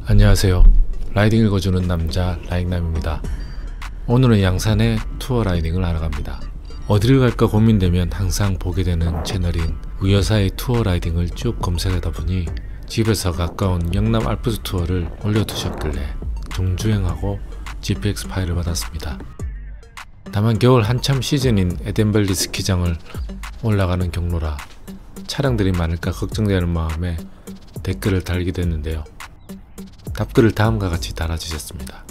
안녕하세요. 라이딩 읽어주는 남자 라이딩남입니다. 오늘은 양산에 투어 라이딩을 하러 갑니다. 어디를 갈까 고민되면 항상 보게 되는 채널인 우여사의 투어 라이딩을 쭉 검색하다 보니 집에서 가까운 영남 알프스 투어를 올려두셨길래 정주행하고 GPX 파일을 받았습니다. 다만 겨울 한참 시즌인 에덴밸리 스키장을 올라가는 경로라 차량들이 많을까 걱정되는 마음에 댓글을 달게 됐는데요. 답글을 다음과 같이 달아주셨습니다.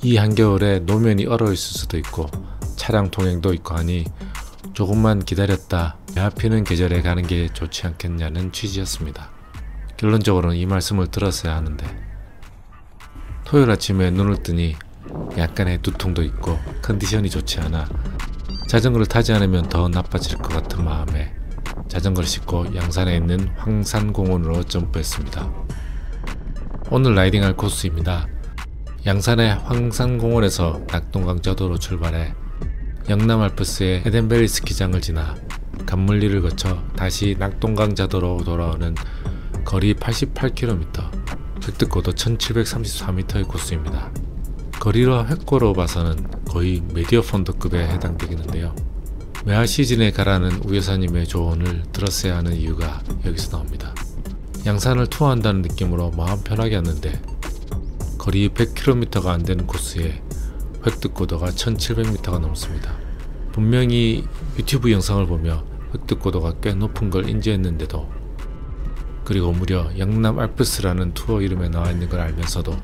이 한겨울에 노면이 얼어 있을 수도 있고 차량 통행도 있고 하니 조금만 기다렸다 배 피는 계절에 가는 게 좋지 않겠냐는 취지였습니다. 결론적으로는 이 말씀을 들었어야 하는데 토요일 아침에 눈을 뜨니 약간의 두통도 있고 컨디션이 좋지 않아 자전거를 타지 않으면 더 나빠질 것 같은 마음에 자전거를 싣고 양산에 있는 황산공원으로 점프했습니다. 오늘 라이딩할 코스입니다. 양산의 황산공원에서 낙동강 저도로 출발해 영남 알프스의 에덴밸리 스키장을 지나 간물리를 거쳐 다시 낙동강 자도로 돌아오는 거리 88km, 획득고도 1734m의 코스입니다. 거리로 획고로 봐서는 거의 메디어 펀더급에 해당되겠는데요. 매화 시즌에 가라는 우여사님의 조언을 들었어야 하는 이유가 여기서 나옵니다. 양산을 투어한다는 느낌으로 마음 편하게 왔는데 거리 100km가 안되는 코스에 획득고도가 1700m가 넘습니다. 분명히 유튜브 영상을 보며 획득고도가 꽤 높은 걸 인지했는데도, 그리고 무려 영남 알프스라는 투어 이름에 나와 있는 걸 알면서도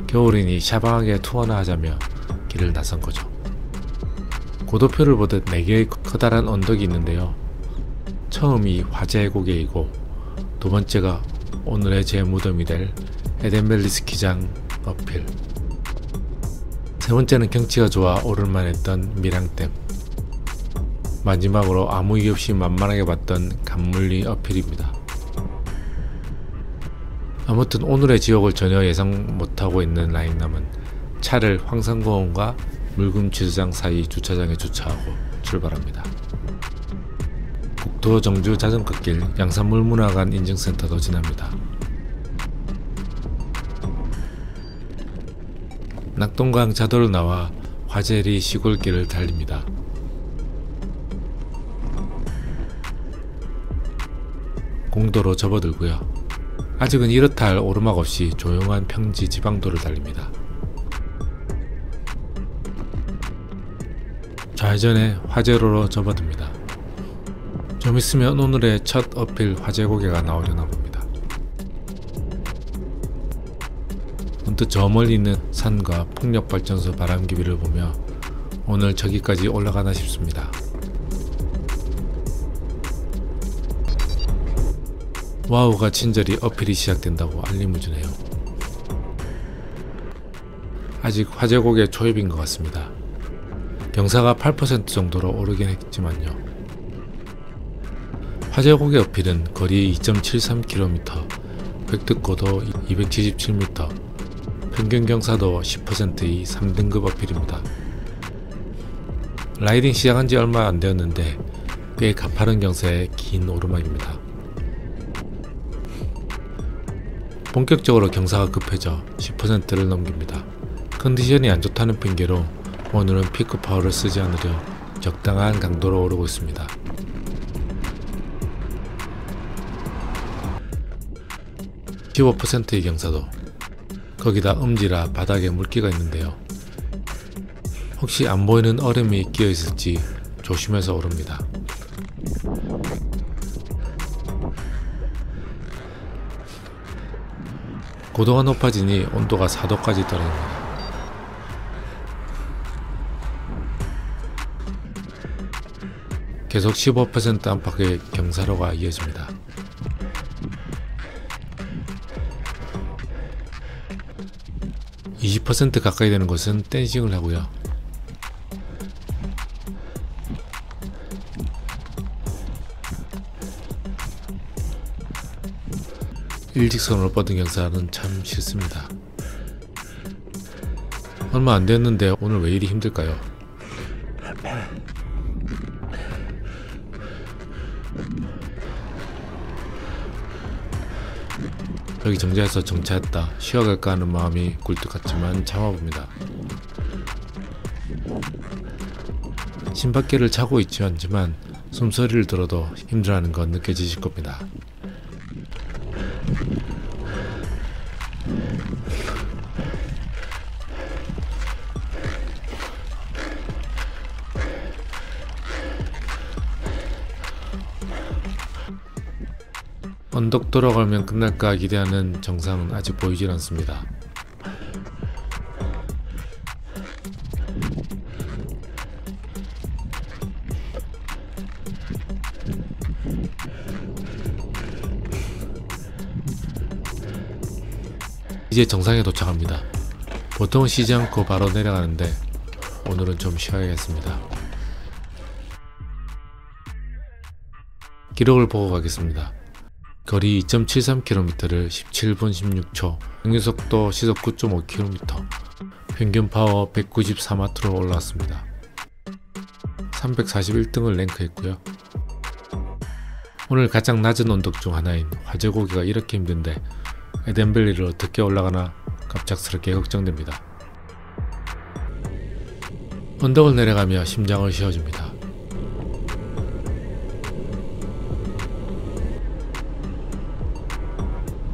겨울이니 샤방하게 투어나 하자며 길을 나선 거죠. 고도표를 보듯 4개의 커다란 언덕이 있는데요. 처음이 화재고개이고 두 번째가 오늘의 제 무덤이 될 에덴밸리 스키장 어필, 세 번째는 경치가 좋아 오를만 했던 밀양댐, 마지막으로 아무 이유 없이 만만하게 봤던 간물리 어필입니다. 아무튼 오늘의 지옥을 전혀 예상 못하고 있는 라이딩남은 차를 황산공원과 물금 취수장 사이 주차장에 주차하고 출발합니다. 국토 정주 자전거길 양산 물문화관 인증센터도 지납니다. 낙동강 자도를 나와 화재리 시골길을 달립니다. 공도로 접어들고요. 아직은 이렇다 할 오르막 없이 조용한 평지 지방도를 달립니다. 좌회전에 화재로로 접어듭니다. 좀 있으면 오늘의 첫 어필 화재고개가 나오려나 봅니다. 문득 저 멀리 있는 산과 풍력발전소 바람기비를 보며 오늘 저기까지 올라가나 싶습니다. 와우가 친절히 어필이 시작된다고 알림을 주네요. 아직 화재고개 초입인 것 같습니다. 경사가 8% 정도로 오르긴 했지만요. 화재고개 어필은 거리 2.73km, 획득고도 277m, 평균 경사도 10%의 3등급 어필입니다. 라이딩 시작한 지 얼마 안 되었는데 꽤 가파른 경사의 긴 오르막입니다. 본격적으로 경사가 급해져 10%를 넘깁니다. 컨디션이 안 좋다는 핑계로 오늘은 피크 파워를 쓰지 않으려 적당한 강도로 오르고 있습니다. (15%의) 경사도, 거기다 음지라 바닥에 물기가 있는데요. 혹시 안 보이는 얼음이 끼어 있을지 조심해서 오릅니다. 고도가 높아지니 온도가 4도까지 떨어집니다. 계속 15% 안팎의 경사로가 이어집니다. (20% 가까이 되는 곳은 댄싱을 하고요. 일직선으로 뻗은 경사는 참 싫습니다. 얼마 안 됐는데 오늘 왜 이리 힘들까요? 여기 정자에서 정차했다 쉬어갈까 하는 마음이 굴뚝 같지만 참아봅니다. 심박계를 차고 있지 않지만 숨소리를 들어도 힘들어하는 건 느껴지실 겁니다. 언덕 돌아가면 끝날까 기대하는 정상은 아직 보이질 않습니다. 이제 정상에 도착합니다. 보통은 쉬지 않고 바로 내려가는데 오늘은 좀 쉬어야겠습니다. 기록을 보고 가겠습니다. 거리 2.73km를 17분 16초, 평균속도 시속 9.5km, 평균 파워 194W로 올라왔습니다. 341등을 랭크했고요. 오늘 가장 낮은 언덕 중 하나인 화재고개가 이렇게 힘든데 에덴밸리를 어떻게 올라가나 갑작스럽게 걱정됩니다. 언덕을 내려가며 심장을 쉬어줍니다.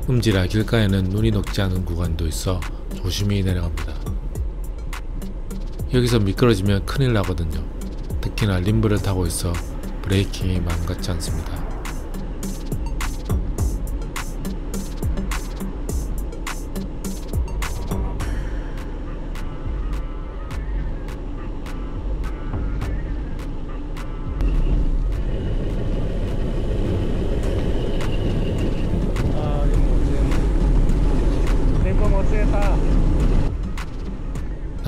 음지라 길가에는 눈이 녹지 않은 구간도 있어 조심히 내려갑니다. 여기서 미끄러지면 큰일 나거든요. 특히나 림브를 타고 있어 브레이킹이 마음 같지 않습니다.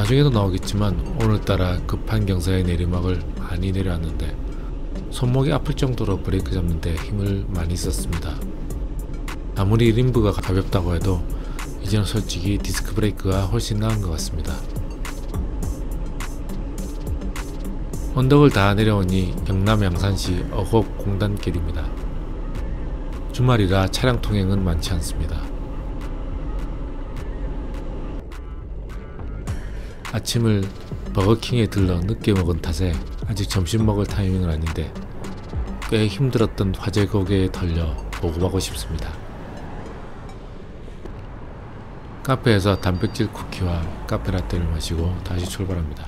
나중에도 나오겠지만 오늘따라 급한 경사의 내리막을 많이 내려왔는데 손목이 아플 정도로 브레이크 잡는데 힘을 많이 썼습니다. 아무리 림브가 가볍다고 해도 이제는 솔직히 디스크 브레이크가 훨씬 나은 것 같습니다. 언덕을 다 내려오니 경남 양산시 어곡 공단길입니다. 주말이라 차량 통행은 많지 않습니다. 아침을 버거킹에 들러 늦게 먹은 탓에 아직 점심 먹을 타이밍은 아닌데 꽤 힘들었던 화재고개에 털려 보고하고 싶습니다. 카페에서 단백질 쿠키와 카페라떼를 마시고 다시 출발합니다.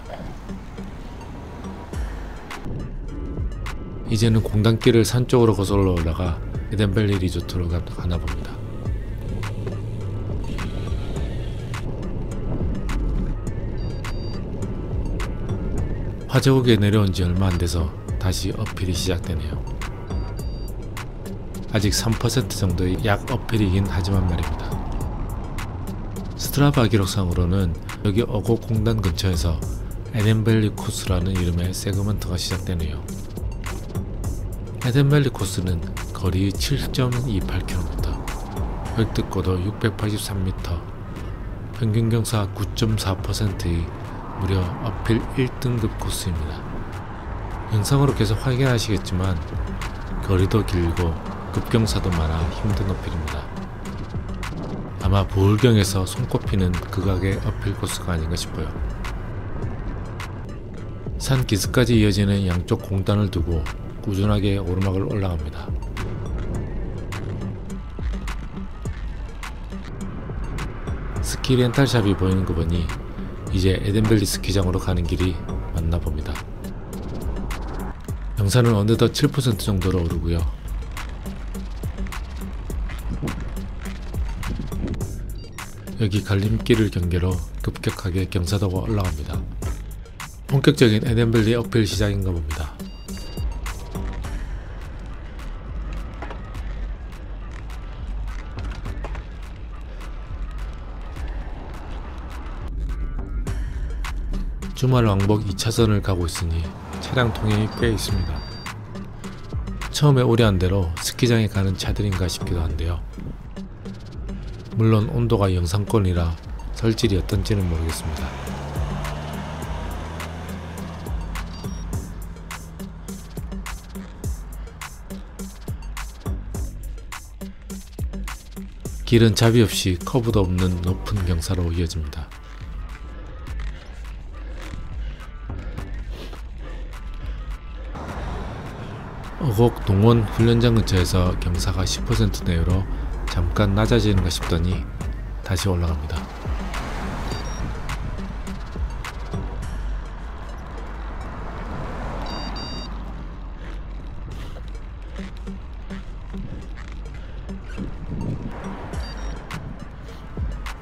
이제는 공단길을 산 쪽으로 거슬러 올라가 에덴밸리 리조트로 가나 봅니다. 화재고개에 내려온 지 얼마 안 돼서 다시 어필이 시작되네요. 아직 3% 정도의 약 어필이긴 하지만 말입니다. 스트라바 기록상으로는 여기 어곡 공단 근처에서 에덴밸리 코스라는 이름의 세그먼트가 시작되네요. 에덴밸리 코스는 거리 7.28km, 획득고도 683m, 평균 경사 9.4%의 무려 어필 1등급 코스입니다. 영상으로 계속 확인하시겠지만 거리도 길고 급경사도 많아 힘든 어필입니다. 아마 부울경에서 손꼽히는 극악의 어필 코스가 아닌가 싶어요. 산 기슭까지 이어지는 양쪽 공단을 두고 꾸준하게 오르막을 올라갑니다. 스키 렌탈샵이 보이는 거 보니 이제 에덴밸리 스키장으로 가는 길이 맞나 봅니다. 경사는 어느덧 7% 정도로 오르고요. 여기 갈림길을 경계로 급격하게 경사도가 올라갑니다. 본격적인 에덴밸리 어필 시작인가 봅니다. 주말 왕복 2차선을 가고 있으니 차량 통행이 꽤 있습니다. 처음에 우려한 대로 스키장에 가는 차들인가 싶기도 한데요. 물론 온도가 영상권이라 설질이 어떤지는 모르겠습니다. 길은 자비 없이 커브도 없는 높은 경사로 이어집니다. 어곡 동원 훈련장 근처에서 경사가 10% 내외로 잠깐 낮아지는가 싶더니 다시 올라갑니다.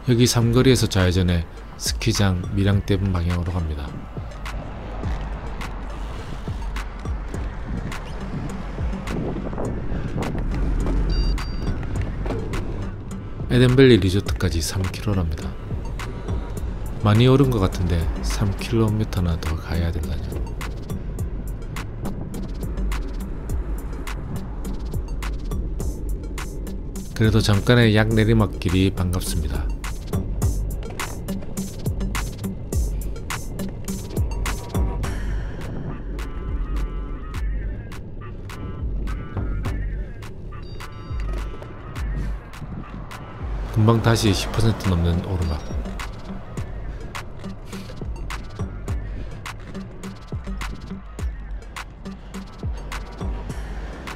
여기 삼거리에서 좌회전해 스키장 밀양댐 방향으로 갑니다. 에덴밸리 리조트까지 3km랍니다. 많이 오른 것 같은데 3km나 더 가야 된다죠. 그래도 잠깐의 약 내리막길이 반갑습니다. 금방 다시 10% 넘는 오르막.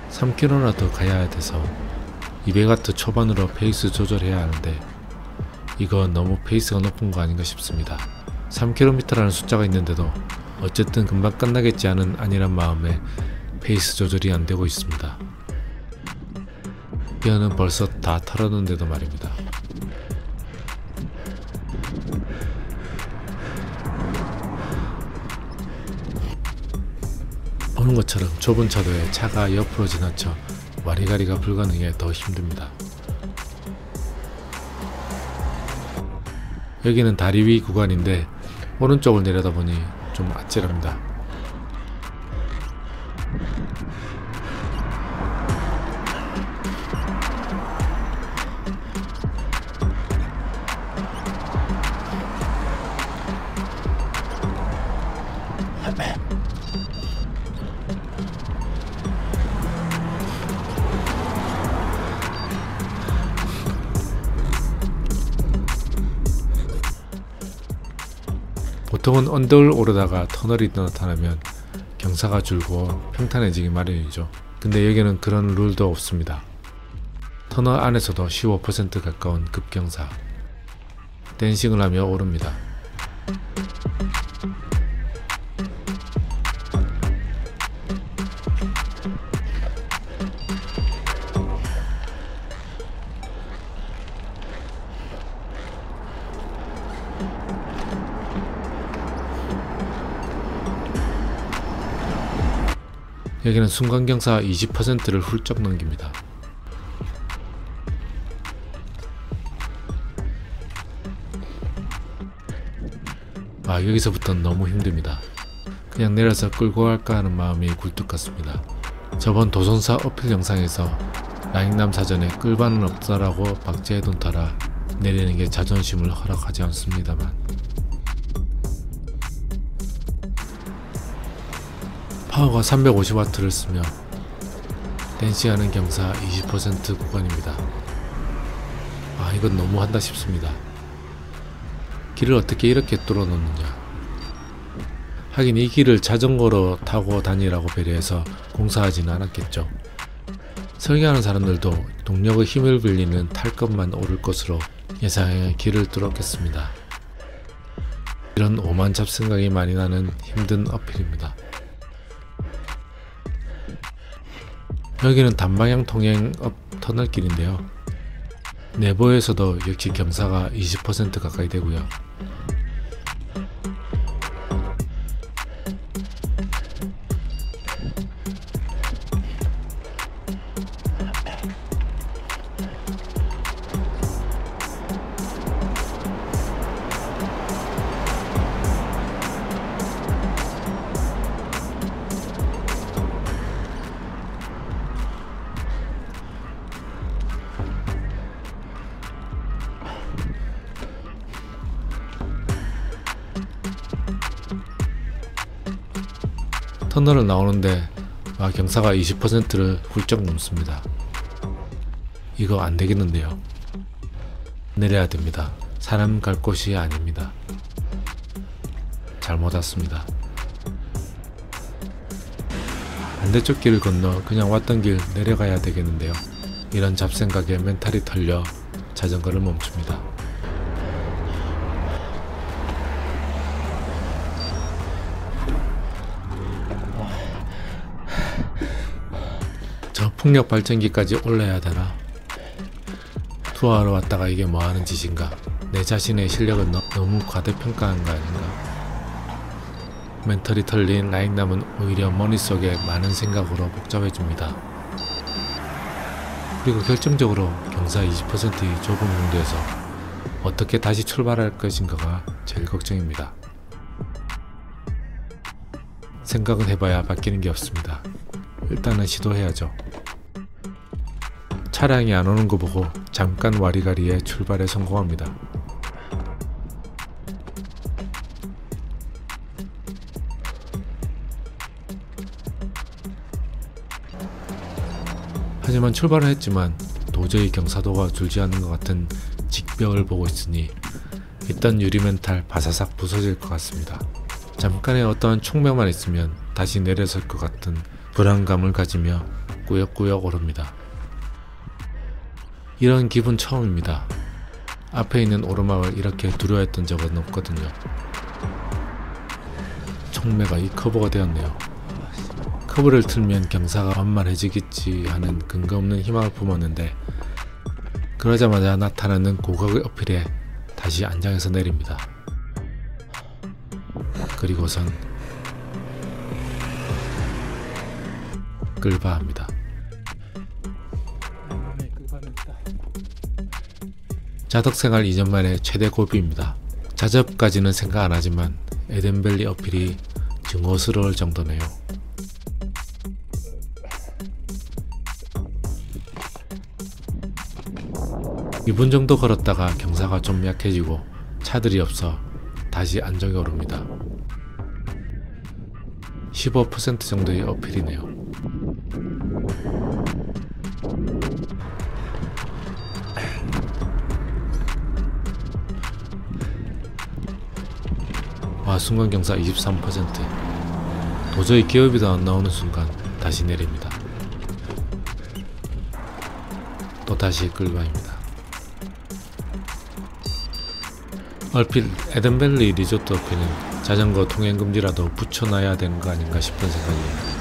(3km나) 더 가야 돼서 200W 초반으로 페이스 조절해야 하는데 이거 너무 페이스가 높은 거 아닌가 싶습니다. 3km라는 숫자가 있는데도 어쨌든 금방 끝나겠지 하는 안일한 마음에 페이스 조절이 안되고 있습니다. 기어는 벌써 다 털었는데도 말입니다. 보는 것처럼 좁은 차도에 차가 옆으로 지나쳐 와리가리가 불가능해 더 힘듭니다. 여기는 다리 위 구간인데 오른쪽을 내려다보니 좀 아찔합니다. 보통은 언덕을 오르다가 터널이 나타나면 경사가 줄고 평탄해지기 마련이죠. 근데 여기는 그런 룰도 없습니다. 터널 안에서도 15% 가까운 급경사. 댄싱을 하며 오릅니다. 여기는 순간경사 20%를 훌쩍 넘깁니다. 여기서부터는 너무 힘듭니다. 그냥 내려서 끌고 갈까 하는 마음이 굴뚝 같습니다. 저번 도선사 어필 영상에서 라익남 사전에 끌바는 없다라고 박제해둔 터라 내리는 게 자존심을 허락하지 않습니다만 파워가 350W를 쓰며 댄싱하는 경사 20% 구간입니다. 이건 너무한다 싶습니다. 길을 어떻게 이렇게 뚫어놓느냐. 하긴 이 길을 자전거로 타고 다니라고 배려해서 공사하지는 않았겠죠. 설계하는 사람들도 동력의 힘을 빌리는 탈 것만 오를 것으로 예상해 길을 뚫었겠습니다. 이런 오만 잡생각이 많이 나는 힘든 어필입니다. 여기는 단방향 통행 업 터널길인데요. 내부에서도 역시 경사가 20% 가까이 되고요. 터널을 나오는데 경사가 20%를 훌쩍 넘습니다. 이거 안되겠는데요. 내려야 됩니다. 사람 갈 곳이 아닙니다. 잘못 왔습니다. 반대쪽 길을 건너 그냥 왔던 길 내려가야 되겠는데요. 이런 잡생각에 멘탈이 털려 자전거를 멈춥니다. 저 풍력 발전기까지 올라야 되나? 투어하러 왔다가 이게 뭐하는 짓인가? 내 자신의 실력은 너무 과대평가한 거 아닌가? 멘털이 털린 라익남은 오히려 머릿속에 많은 생각으로 복잡해집니다. 그리고 결정적으로 경사 20%의 좁은 공도에서 어떻게 다시 출발할 것인가가 제일 걱정입니다. 생각은 해봐야 바뀌는 게 없습니다. 일단은 시도해야죠. 차량이 안 오는 거 보고 잠깐 와리가리에 출발에 성공합니다. 하지만 출발을 했지만 도저히 경사도가 줄지 않는 것 같은 직벽을 보고 있으니 있던 유리 멘탈 바사삭 부서질 것 같습니다. 잠깐의 어떠한 촉매만 있으면 다시 내려설 것 같은 불안감을 가지며 꾸역꾸역 오릅니다. 이런 기분 처음입니다. 앞에 있는 오르막을 이렇게 두려워했던 적은 없거든요. 촉매가 이 커브가 되었네요. 커브를 틀면 경사가 완만해지겠지 하는 근거 없는 희망을 품었는데 그러자마자 나타나는 고각의 어필에 다시 안장에서 내립니다. 그리고선 끌바합니다. 자덕생활 이전만의 최대 고비입니다. 자접까지는 생각 안하지만 에덴밸리 어필이 증오스러울 정도네요. 2분 정도 걸었다가 경사가 좀 약해지고 차들이 없어 다시 안정에 오릅니다. 15% 정도의 어필이네요. 와, 순간 경사 23%. 도저히 기어비도 안 나오는 순간 다시 내립니다. 또 다시 끌바입니다. 얼핏 에덴밸리 리조트 어필은 자전거 통행금지라도 붙여놔야 되는 거 아닌가 싶은 생각이에요.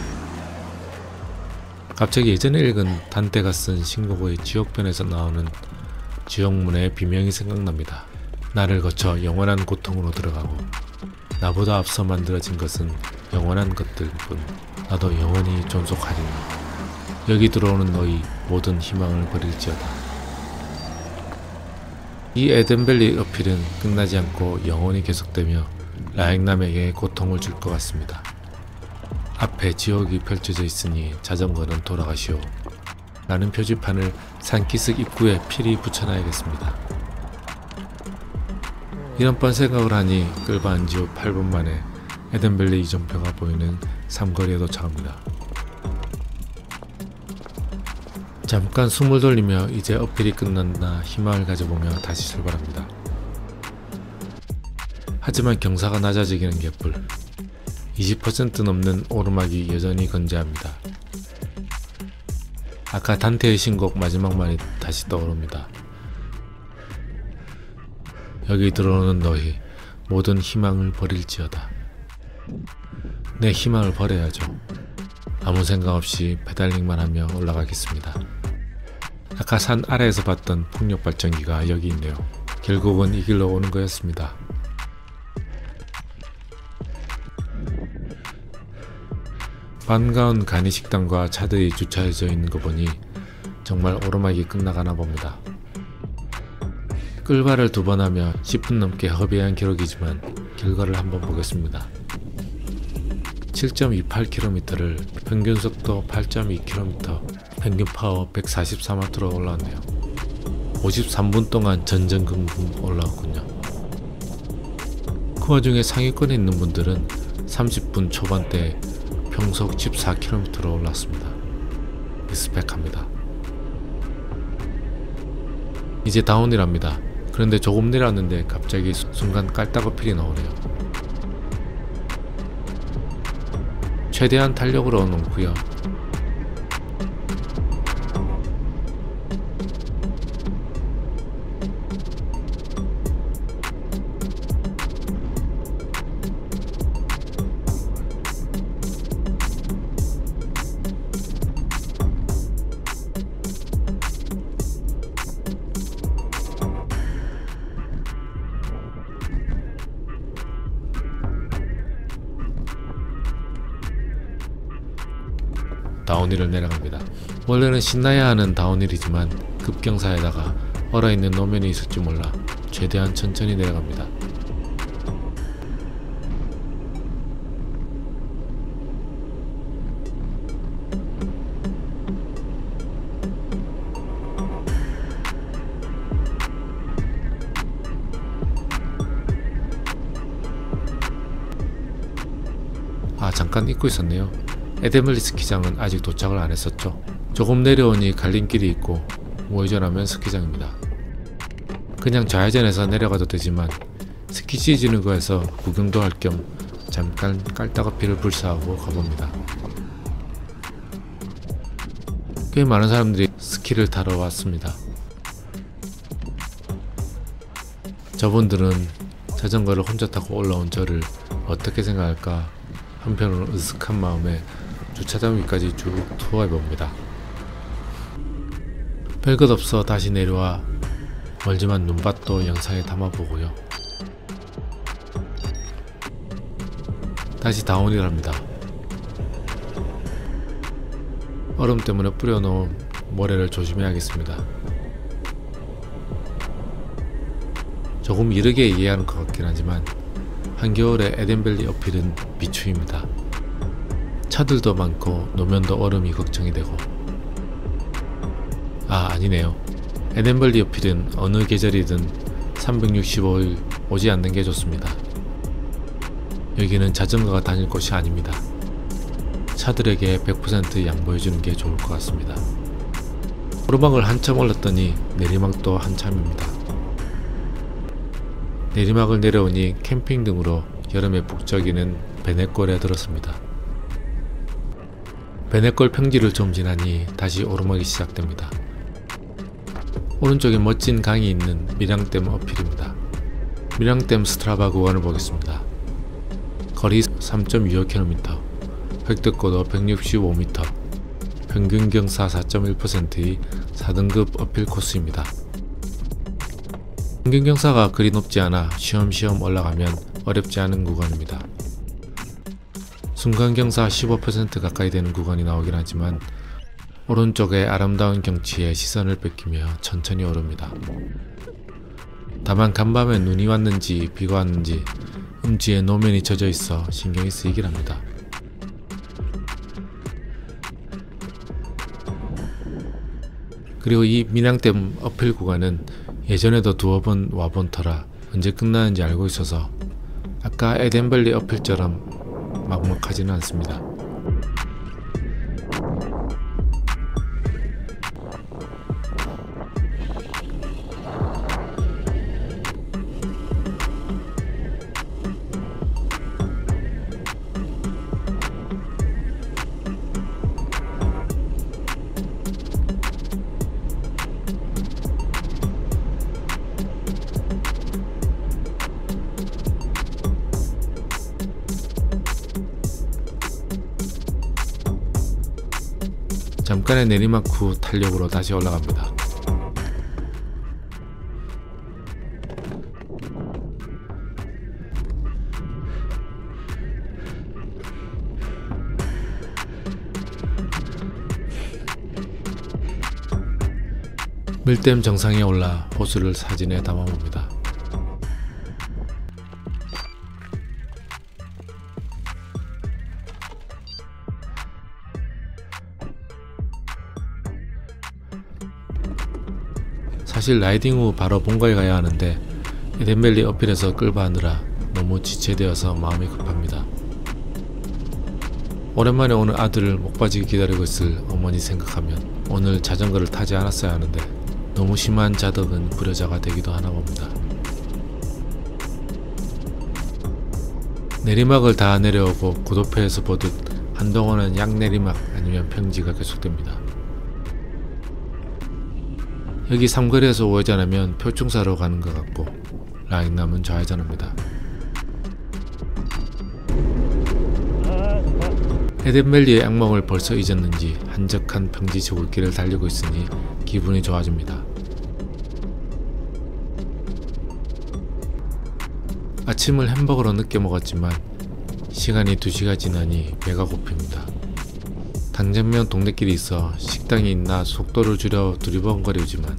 갑자기 예전에 읽은 단테가 쓴 신고고의 지옥편에서 나오는 지옥문의 비명이 생각납니다. 나를 거쳐 영원한 고통으로 들어가고 나보다 앞서 만들어진 것은 영원한 것들뿐 나도 영원히 존속하리니 여기 들어오는 너희 모든 희망을 버릴지어다. 이 에덴밸리 어필은 끝나지 않고 영원히 계속되며 라익남에게 고통을 줄 것 같습니다. 앞에 지옥이 펼쳐져 있으니 자전거는 돌아가시오 라는 표지판을 산기슭 입구에 필히 붙여놔야겠습니다. 이런 뻔 생각을 하니 끌바한 지 후 8분 만에 에덴밸리 이정표가 보이는 삼거리에 도착합니다. 잠깐 숨을 돌리며 이제 어필이 끝났나 희망을 가져보며 다시 출발합니다. 하지만 경사가 낮아지기는 개뿔. 20% 넘는 오르막이 여전히 건재합니다. 아까 단테의 신곡 마지막 말이 다시 떠오릅니다. 여기 들어오는 너희 모든 희망을 버릴지어다. 내 희망을 버려야죠. 아무 생각 없이 페달링만 하며 올라가겠습니다. 아까 산 아래에서 봤던 풍력 발전기가 여기 있네요. 결국은 이 길로 오는 거였습니다. 반가운 간이식당과 차들이 주차해져 있는 거 보니 정말 오르막이 끝나가나 봅니다. 끌바를 2번 하며 10분 넘게 허비한 기록이지만 결과를 한번 보겠습니다. 7.28km를 평균 속도 8.2km, 평균 파워 144W로 올라왔네요. 53분 동안 전전긍긍 올라왔군요. 그 와중에 상위권에 있는 분들은 30분 초반대에 평속 14km로 올랐습니다. 리스펙합니다. 이제 다운힐합니다. 그런데 조금 내려왔는데 갑자기 순간 깔딱어필이 나오네요. 최대한 탄력으로 놓고요. 다운힐을 내려갑니다. 원래는 신나야 하는 다운힐이지만 급경사에다가 얼어있는 노면이 있을지 몰라 최대한 천천히 내려갑니다. 잠깐 잊고 있었네요. 에덴벨리 스키장은 아직 도착을 안 했었죠. 조금 내려오니 갈림길이 있고 우회전하면 스키장입니다. 그냥 좌회전해서 내려가도 되지만 스키 시즌을 구해서 구경도 할 겸 잠깐 깔딱어필을 불사하고 가봅니다. 꽤 많은 사람들이 스키를 타러 왔습니다. 저분들은 자전거를 혼자 타고 올라온 저를 어떻게 생각할까 한편으로는 으슥한 마음에 주차장 위까지 쭉 투어해봅니다. 별것 없어 다시 내려와 멀지만 눈밭도 영상에 담아보고요. 다시 다운힐 합니다. 얼음 때문에 뿌려놓은 모래를 조심해야겠습니다. 조금 이르게 이해하는 것 같긴 하지만 한겨울에 에덴벨리 어필은 비추입니다. 차들도 많고 노면도 얼음이 걱정이 되고 아니네요. 에덴벨리 어필은 어느 계절이든 365일 오지 않는 게 좋습니다. 여기는 자전거가 다닐 곳이 아닙니다. 차들에게 100% 양보해주는 게 좋을 것 같습니다. 오르막을 한참 올랐더니 내리막도 한참입니다. 내리막을 내려오니 캠핑 등으로 여름에 북적이는 베넷골에 들었습니다. 베넷골 평지를 좀 지나니 다시 오르막이 시작됩니다. 오른쪽에 멋진 강이 있는 밀양댐 어필입니다. 밀양댐 스트라바 구간을 보겠습니다. 거리 3.25km, 획득고도 165m, 평균 경사 4.1%의 4등급 어필 코스입니다. 평균 경사가 그리 높지 않아 쉬엄쉬엄 올라가면 어렵지 않은 구간입니다. 순간 경사 15% 가까이 되는 구간이 나오긴 하지만 오른쪽의 아름다운 경치에 시선을 뺏기며 천천히 오릅니다. 다만 간밤에 눈이 왔는지 비가 왔는지 음지에 노면이 젖어 있어 신경이 쓰이긴 합니다. 그리고 이 밀양댐 어필 구간은 예전에도 두어 번 와본 터라 언제 끝나는지 알고 있어서 아까 에덴벨리 어필처럼 막막하지는 않습니다. 잠깐의 내리막 후 탄력으로 다시 올라갑니다. 밀댐 정상에 올라 호수를 사진에 담아봅니다. 사실 라이딩 후 바로 본가에 가야 하는데 에덴벨리 어필에서 끌바하느라 너무 지체되어서 마음이 급합니다. 오랜만에 오는 아들을 목 빠지게 기다리고 있을 어머니 생각하면 오늘 자전거를 타지 않았어야 하는데 너무 심한 자덕은 불효자가 되기도 하나 봅니다. 내리막을 다 내려오고 고도폐에서 보듯 한동안은 약내리막 아니면 평지가 계속됩니다. 여기 삼거리에서 우회전하면 표충사로 가는 것 같고 라익남은 좌회전합니다. 에덴밸리의 악몽을 벌써 잊었는지 한적한 평지 저울길을 달리고 있으니 기분이 좋아집니다. 아침을 햄버거로 늦게 먹었지만 시간이 2시가 지나니 배가 고픕니다. 당장면 동네길이 있어 식당이 있나 속도를 줄여 두리번거리지만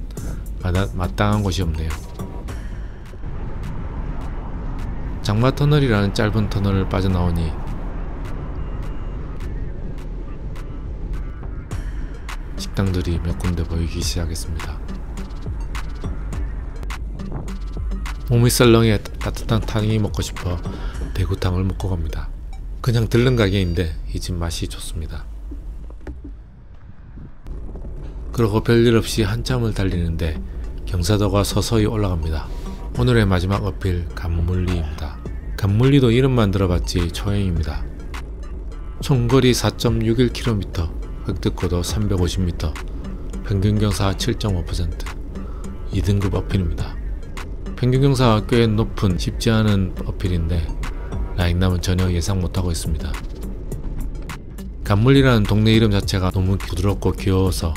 마땅한 곳이 없네요. 장마터널이라는 짧은 터널을 빠져나오니 식당들이 몇 군데 보이기 시작했습니다. 몸이 썰렁해 따뜻한 탕이 먹고 싶어 대구탕을 먹고 갑니다. 그냥 들른 가게인데 이 집 맛이 좋습니다. 그러고 별일 없이 한참을 달리는데 경사도가 서서히 올라갑니다. 오늘의 마지막 어필 감물리입니다. 감물리도 이름만 들어봤지 초행입니다. 총거리 4.61km, 획득고도 350m, 평균경사 7.5%, 2등급 어필입니다. 평균경사가 꽤 높은 쉽지 않은 어필인데 라익남은 전혀 예상 못하고 있습니다. 감물리라는 동네 이름 자체가 너무 부드럽고 귀여워서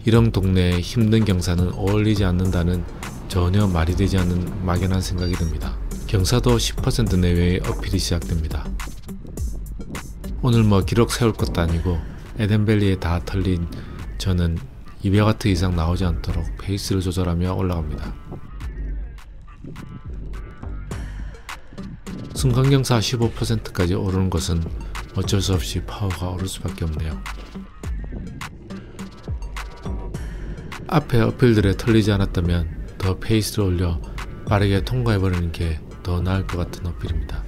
이런 동네에 힘든 경사는 어울리지 않는다는 전혀 말이 되지 않는 막연한 생각이 듭니다. 경사도 10% 내외의 어필이 시작됩니다. 오늘 뭐 기록 세울 것도 아니고 에덴밸리에 다 털린 저는 200W 이상 나오지 않도록 페이스를 조절하며 올라갑니다. 순간경사 15%까지 오르는 것은 어쩔 수 없이 파워가 오를 수밖에 없네요. 앞에 어필들에 털리지 않았다면 더 페이스를 올려 빠르게 통과해버리는 게 더 나을 것 같은 어필입니다.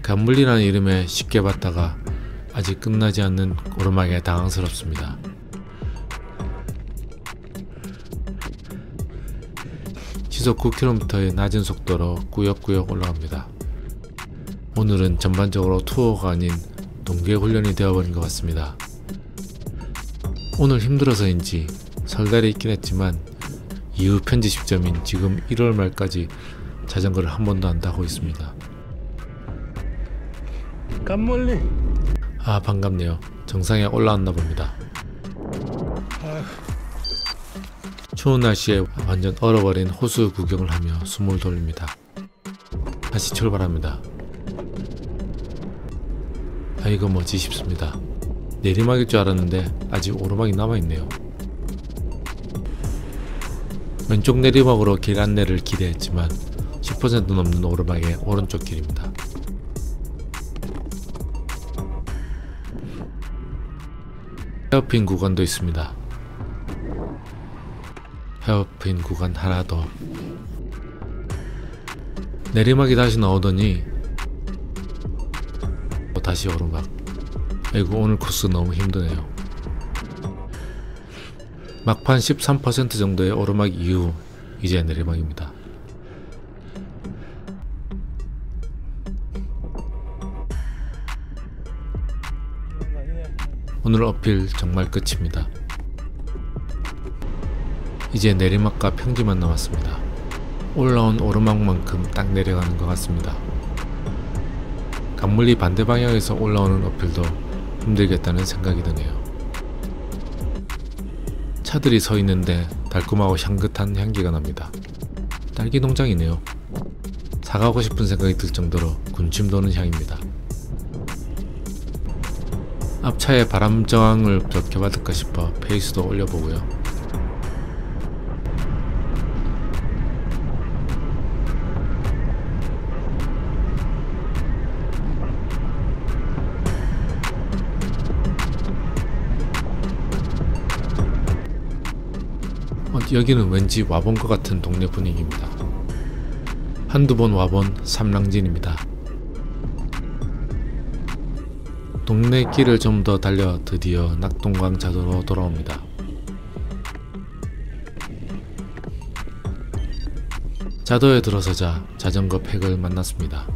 감물리라는 이름에 쉽게 봤다가 아직 끝나지 않는 오르막에 당황스럽습니다. 시속 9km의 낮은 속도로 꾸역꾸역 올라갑니다. 오늘은 전반적으로 투어가 아닌 동계훈련이 되어버린 것 같습니다. 오늘 힘들어서인지 설날이 있긴 했지만 이후 편지 시점인 지금 1월 말까지 자전거를 한 번도 안 타고 있습니다. 감물리. 아 반갑네요. 정상에 올라왔나 봅니다. 추운 날씨에 완전 얼어버린 호수 구경을 하며 숨을 돌립니다. 다시 출발합니다. 아 이거 뭐지 싶습니다. 내리막일 줄 알았는데 아직 오르막이 남아있네요. 왼쪽 내리막으로 길 안내를 기대했지만 10% 넘는 오르막의 오른쪽 길입니다. 헤어핀 구간도 있습니다. 헤어핀 구간 하나 더. 내리막이 다시 나오더니 다시 오르막. 아이고 오늘 코스 너무 힘드네요. 막판 13% 정도의 오르막 이후 이제 내리막입니다. 오늘 어필 정말 끝입니다. 이제 내리막과 평지만 남았습니다. 올라온 오르막만큼 딱 내려가는 것 같습니다. 감물리 반대 방향에서 올라오는 어필도 힘들겠다는 생각이 드네요. 차들이 서 있는데 달콤하고 향긋한 향기가 납니다. 딸기 농장이네요. 사가고 싶은 생각이 들 정도로 군침 도는 향입니다. 앞차의 바람 저항을 적혀받을까 싶어 페이스도 올려보고요. 여기는 왠지 와본 것 같은 동네 분위기입니다. 한두 번 와본 삼랑진입니다. 동네 길을 좀 더 달려 드디어 낙동강 자도로 돌아옵니다. 자도에 들어서자 자전거 팩을 만났습니다.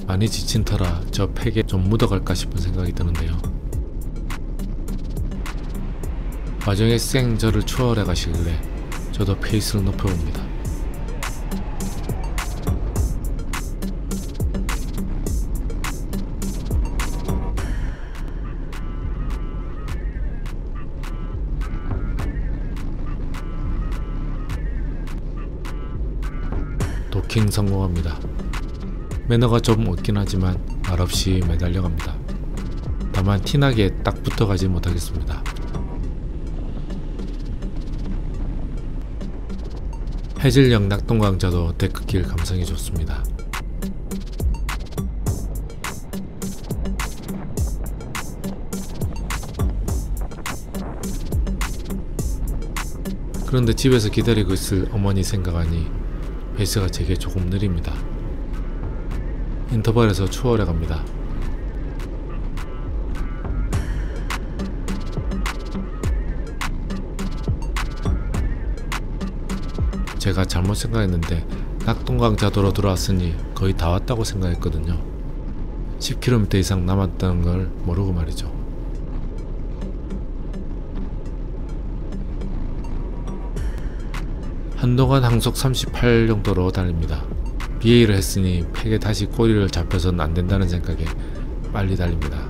많이 지친 터라 저 팩에 좀 묻어갈까 싶은 생각이 드는데요. 와중에 쌩 저를 추월해 가시길래 저도 페이스를 높여봅니다. 도킹 성공합니다. 매너가 좀 없긴 하지만 말없이 매달려갑니다. 다만 티나게 딱 붙어가지 못하겠습니다. 해질녘 낙동강자도 데크길 감성이 좋습니다. 그런데 집에서 기다리고 있을 어머니 생각하니 페이스가 제게 조금 느립니다. 인터벌에서 추월해 갑니다. 제가 잘못 생각했는데 낙동강 자도로 들어왔으니 거의 다 왔다고 생각했거든요. 10km 이상 남았다는 걸 모르고 말이죠. 한동안 항속 38 정도로 달립니다. BA를 했으니 팩에 다시 꼬리를 잡혀서는 안 된다는 생각에 빨리 달립니다.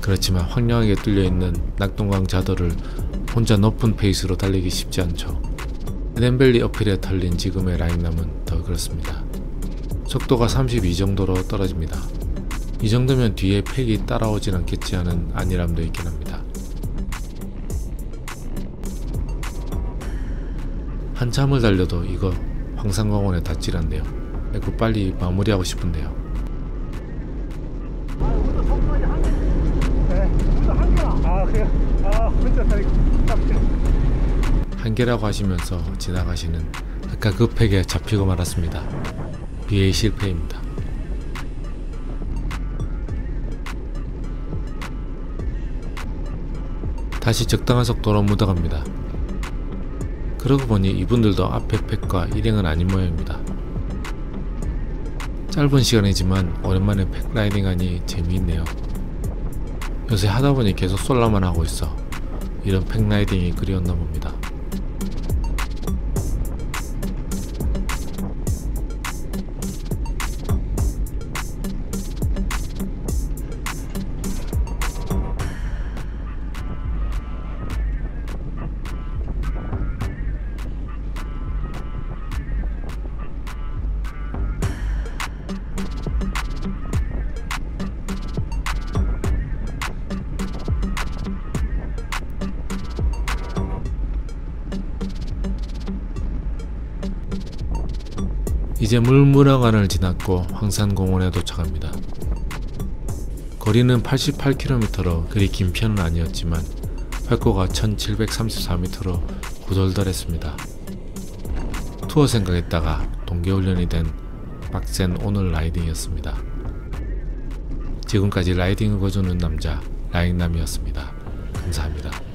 그렇지만 황량하게 뚫려있는 낙동강 자도를 혼자 높은 페이스로 달리기 쉽지 않죠. 에덴밸리 어필에 털린 지금의 라인남은 더 그렇습니다. 속도가 32 정도로 떨어집니다. 이 정도면 뒤에 팩이 따라오진 않겠지 하는 안일함도 있긴 합니다. 한참을 달려도 이거 황산공원에 닿질않네요. 아이고 빨리 마무리하고 싶은데요. 한계라고 하시면서 지나가시는 아까 그 팩에 잡히고 말았습니다. BA 실패입니다. 다시 적당한 속도로 묻어갑니다. 그러고 보니 이분들도 앞에 팩과 일행은 아닌 모양입니다. 짧은 시간이지만 오랜만에 팩 라이딩하니 재미있네요. 요새 하다보니 계속 솔라만 하고 있어 이런 팩 라이딩이 그리웠나 봅니다. 이제 물무량안을 지났고 황산공원에 도착합니다. 거리는 88km로 그리 긴 편은 아니었지만 활고가 1734m로 구돌덜했습니다. 투어 생각했다가 동계훈련이 된 빡센 오늘 라이딩이었습니다. 지금까지 라이딩을 거주는 남자 라잉남이었습니다. 감사합니다.